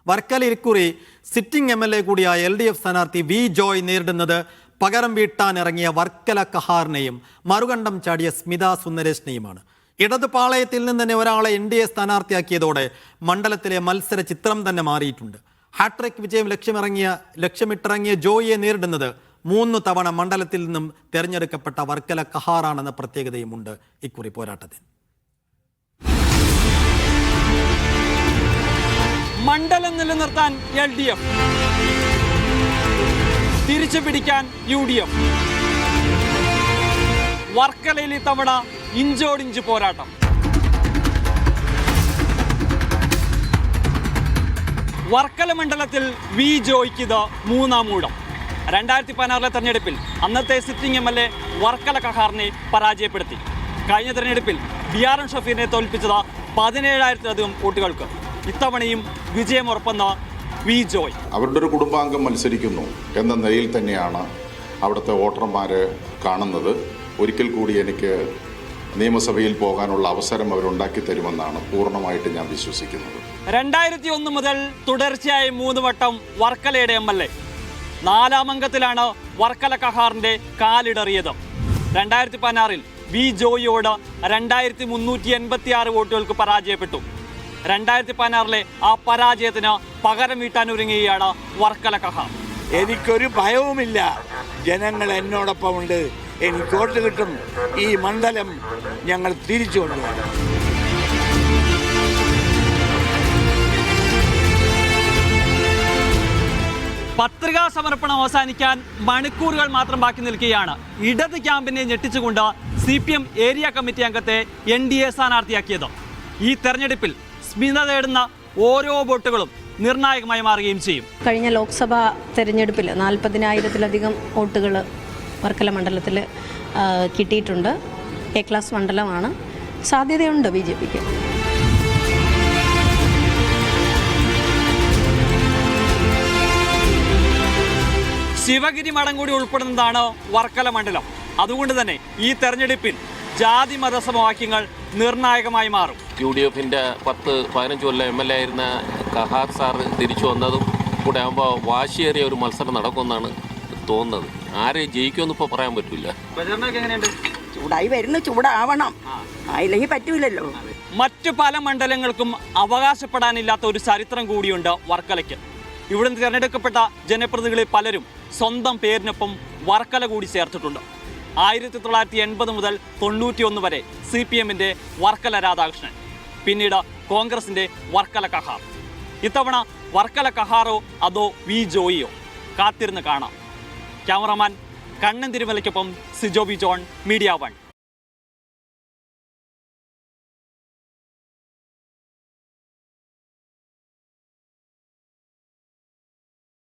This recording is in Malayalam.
വർക്കല ഇരിക്കുറി സിറ്റിംഗ് MLA കൂടിയായ LDF സ്ഥാനാർത്ഥി വി ജോയ് നേരിടുന്നത് പകരം വീട്ടാനിറങ്ങിയ വർക്കല കഹാറിനെയും മറുകണ്ഠം ചാടിയ സ്മിത സുന്ദരേഷിനെയുമാണ്. ഇടത് പാളയത്തിൽ നിന്ന് തന്നെ ഒരാളെ NDA സ്ഥാനാർത്ഥിയാക്കിയതോടെ മണ്ഡലത്തിലെ മത്സര ചിത്രം തന്നെ മാറിയിട്ടുണ്ട്. ഹാട്രിക് വിജയം ലക്ഷ്യമിട്ടിറങ്ങിയ ജോയിയെ നേരിടുന്നത് 3 തവണ മണ്ഡലത്തിൽ നിന്നും തെരഞ്ഞെടുക്കപ്പെട്ട വർക്കല കഹാറാണെന്ന പ്രത്യേകതയുമുണ്ട് ഇക്കുറി പോരാട്ടത്തിൽ. മണ്ഡലം നിലനിർത്താൻ LDF, തിരിച്ചു പിടിക്കാൻ UDF. വർക്കലയിൽ ഇത്തവണ ഇഞ്ചോടിഞ്ച് പോരാട്ടം. വർക്കല മണ്ഡലത്തിൽ വി ജോയ്ക്ക് ഇത് 3-ാം ഊഴം. 2016 തെരഞ്ഞെടുപ്പിൽ അന്നത്തെ സിറ്റിംഗ് MLA വർക്കല കഹാറിനെ പരാജയപ്പെടുത്തി. കഴിഞ്ഞ തെരഞ്ഞെടുപ്പിൽ BRN ഷഫീറിനെ തോൽപ്പിച്ചത് 17,000-ലധികം വോട്ടുകൾക്ക്. ഇത്തവണയും വിജയമുറപ്പെന്ന വി ജോയ്. അവരുടെ ഒരു കുടുംബാംഗം മത്സരിക്കുന്നു എന്ന നിലയിൽ തന്നെയാണ് അവിടുത്തെ വോട്ടർമാർ കാണുന്നത്. ഒരിക്കൽ കൂടി എനിക്ക് നിയമസഭയിൽ പോകാനുള്ള അവസരം അവരുണ്ടാക്കി തരുമെന്നാണ് പൂർണ്ണമായിട്ട് ഞാൻ വിശ്വസിക്കുന്നത്. 2001 മുതൽ തുടർച്ചയായി 3 വട്ടം വർക്കലയുടെ MLA. 4-ാം അംഗത്തിലാണ് വർക്കല കഹാറിന്റെ കാലിടറിയത്. 2016 വി ജോയിയോട് 2386 വോട്ടുകൾക്ക് പരാജയപ്പെട്ടു. 2016 ആ പരാജയത്തിന് പകരം വീട്ടാനൊരുങ്ങുകയാണ് വർക്കല കഹാർ. എനിക്കൊരു ഭയവുമില്ല, ജനങ്ങൾ എന്നോടൊപ്പമുണ്ട്, എനിക്ക് വോട്ട് കിട്ടും. ഈ മണ്ഡലം ഞങ്ങൾ തിരിച്ചു കൊണ്ടുവരും. പത്രികാ സമർപ്പണം അവസാനിക്കാൻ മണിക്കൂറുകൾ മാത്രം ബാക്കി നിൽക്കുകയാണ്. ഇടത് ക്യാമ്പിനെ ഞെട്ടിച്ചുകൊണ്ട് CPM ഏരിയ കമ്മിറ്റി അംഗത്തെ NDA സ്ഥാനാർത്ഥിയാക്കിയത്. ഈ തെരഞ്ഞെടുപ്പിൽ സ്മിത നേടുന്ന ഓരോ വോട്ടുകളും നിർണായകമായി മാറുകയും ചെയ്യും. കഴിഞ്ഞ ലോക്സഭാ തെരഞ്ഞെടുപ്പിൽ 40,000-ലധികം വോട്ടുകൾ വർക്കല മണ്ഡലത്തിൽ കിട്ടിയിട്ടുണ്ട്. A ക്ലാസ് മണ്ഡലമാണ്. സാധ്യതയുണ്ട് BJPക്ക്. ശിവഗിരി മഠം കൂടി ഉൾപ്പെടുന്നതാണ് വർക്കല മണ്ഡലം. അതുകൊണ്ട് തന്നെ ഈ തെരഞ്ഞെടുപ്പിൽ ജാതി മത സമവാക്യങ്ങൾ നിർണായകമായി മാറും. UDFിൻ്റെ 10-15 കൊല്ലം MLA ആയിരുന്ന കഹാർ സാറ് തിരിച്ചു വന്നതും കൂടെ ആകുമ്പോൾ വാശിയേറിയ ഒരു മത്സരം നടക്കുമെന്നാണ് തോന്നുന്നത്. ആരെ ജയിക്കുമെന്ന് ഇപ്പോൾ പറയാൻ പറ്റില്ല. ചൂടായി വരുന്ന ചൂടാവണം, അതിലേക്ക് പറ്റൂലല്ലോ. മറ്റു പല മണ്ഡലങ്ങൾക്കും അവകാശപ്പെടാനില്ലാത്ത ഒരു ചരിത്രം കൂടിയുണ്ട് വർക്കലയ്ക്ക്. ഇവിടുന്ന് തിരഞ്ഞെടുക്കപ്പെട്ട ജനപ്രതിനിധികളിൽ പലരും സ്വന്തം പേരിനൊപ്പം വർക്കല കൂടി ചേർത്തിട്ടുണ്ട്. 1980 മുതൽ 91 വരെ CPMന്റെ വർക്കല രാധാകൃഷ്ണൻ, പിന്നീട് കോൺഗ്രസിന്റെ വർക്കല കഹാർ. ഇത്തവണ വർക്കല കഹാറോ അതോ വി ജോയിയോ? കാത്തിരുന്ന് കാണാം. ക്യാമറമാൻ കണ്ണൻ തിരുമലയ്ക്കൊപ്പം സിജോ ബി ജോൺ, മീഡിയ 1.